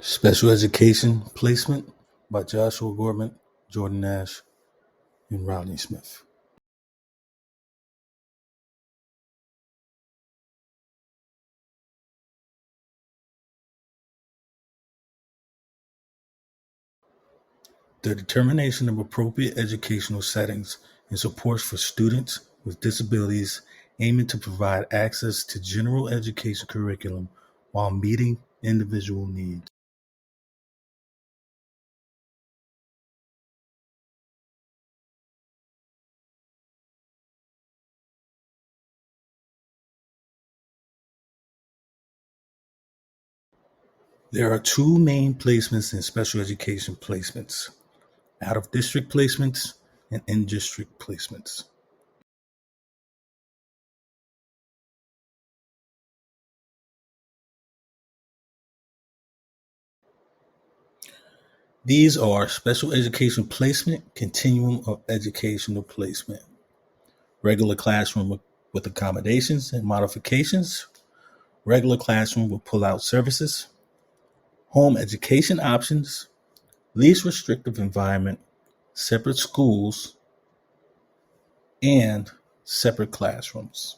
Special Education Placement by Joshua Gorman, Jordan Nash, and Rodney Smith. The determination of appropriate educational settings and supports for students with disabilities aiming to provide access to general education curriculum while meeting individual needs. There are two main placements in special education placements: out of district placements and in district placements. These are special education placement, continuum of educational placement, regular classroom with accommodations and modifications, regular classroom with pull-out services, home education options, least restrictive environment, separate schools, and separate classrooms.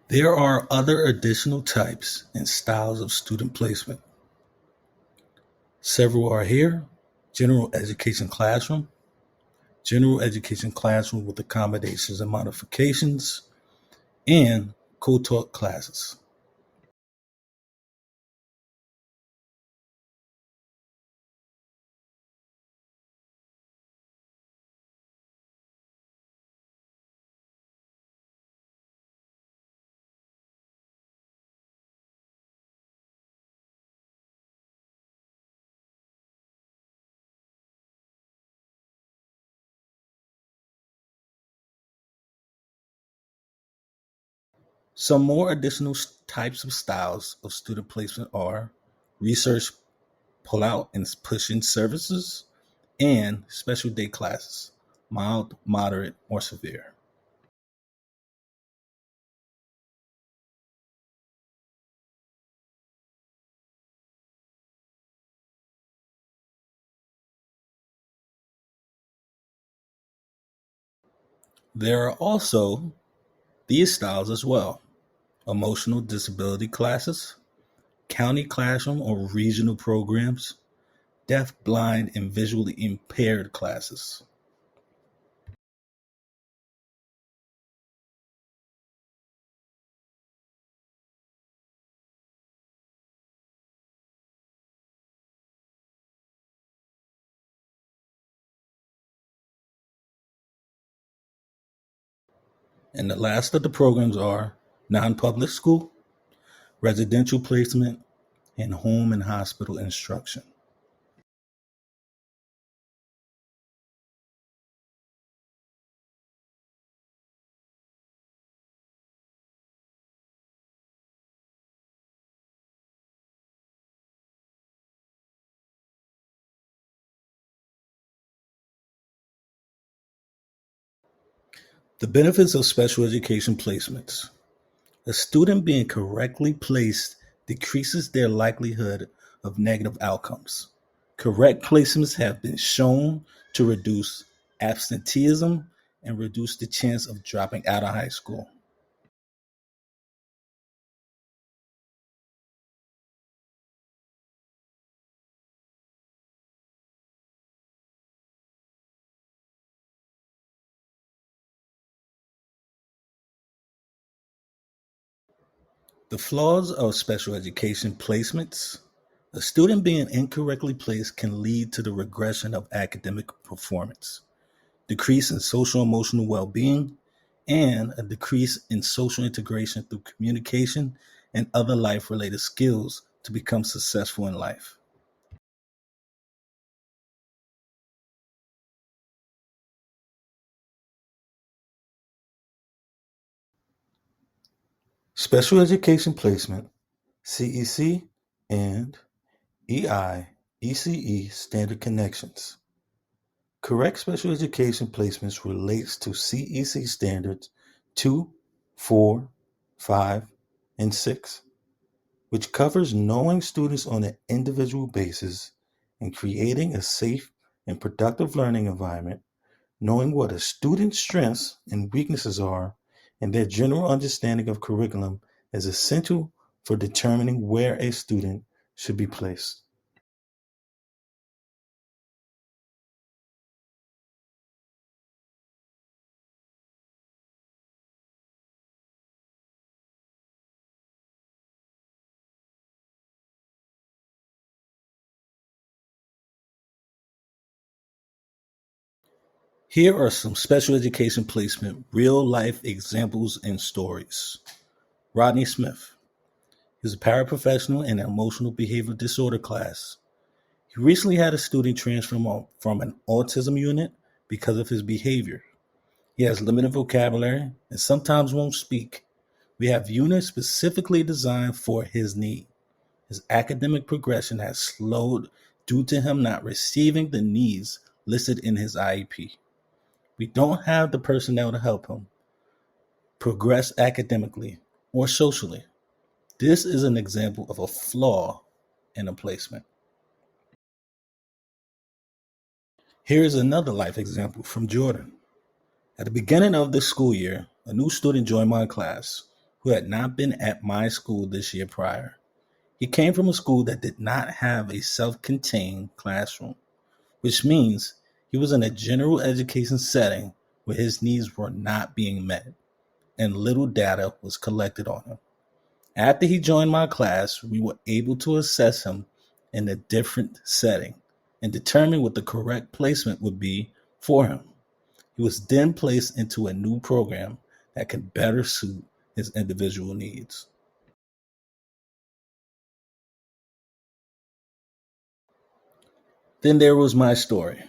There are other additional types and styles of student placement. Several are here: general education classroom, general education classroom with accommodations and modifications, and co-taught classes. Some more additional types of styles of student placement are research pull-out and push-in services and special day classes, mild, moderate, or severe. There are also these styles as well: emotional disability classes, county classroom or regional programs, deaf, blind, and visually impaired classes. And the last of the programs are non-public school, residential placement, and home and hospital instruction. The benefits of special education placements. A student being correctly placed decreases their likelihood of negative outcomes. Correct placements have been shown to reduce absenteeism and reduce the chance of dropping out of high school. The flaws of special education placements. A student being incorrectly placed can lead to the regression of academic performance, decrease in social emotional well-being, and a decrease in social integration through communication and other life-related skills to become successful in life. Special Education Placement, CEC, and ECE Standard Connections. Correct special education placements relates to CEC standards 2, 4, 5, and 6, which covers knowing students on an individual basis and creating a safe and productive learning environment, knowing what a student's strengths and weaknesses are, and their general understanding of curriculum is essential for determining where a student should be placed. Here are some special education placement real-life examples and stories. Rodney Smith. He's a paraprofessional in an emotional behavior disorder class. He recently had a student transfer from an autism unit because of his behavior. He has limited vocabulary and sometimes won't speak. We have units specifically designed for his need. His academic progression has slowed due to him not receiving the needs listed in his IEP. We don't have the personnel to help him progress academically or socially. This is an example of a flaw in a placement. Here is another life example from Jordan. At the beginning of this school year, a new student joined my class who had not been at my school this year prior. He came from a school that did not have a self-contained classroom, which means he was in a general education setting where his needs were not being met and little data was collected on him. After he joined my class, we were able to assess him in a different setting and determine what the correct placement would be for him. He was then placed into a new program that could better suit his individual needs. Then there was my story.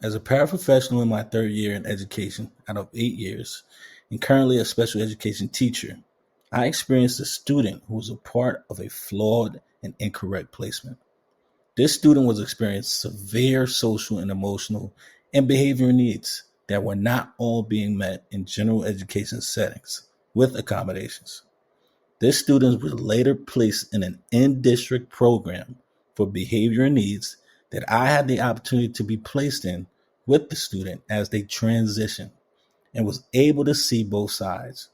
As a paraprofessional in my third year in education out of 8 years, and currently a special education teacher, I experienced a student who was a part of a flawed and incorrect placement. This student was experiencing severe social and emotional and behavioral needs that were not all being met in general education settings with accommodations. This student was later placed in an in-district program for behavioral needs that I had the opportunity to be placed in with the student as they transitioned and was able to see both sides.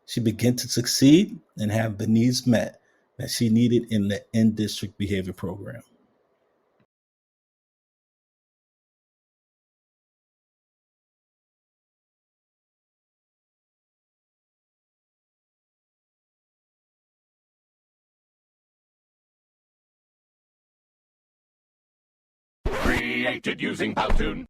She began to succeed and have the needs met that she needed in the in-district behavior program. Created using Powtoon.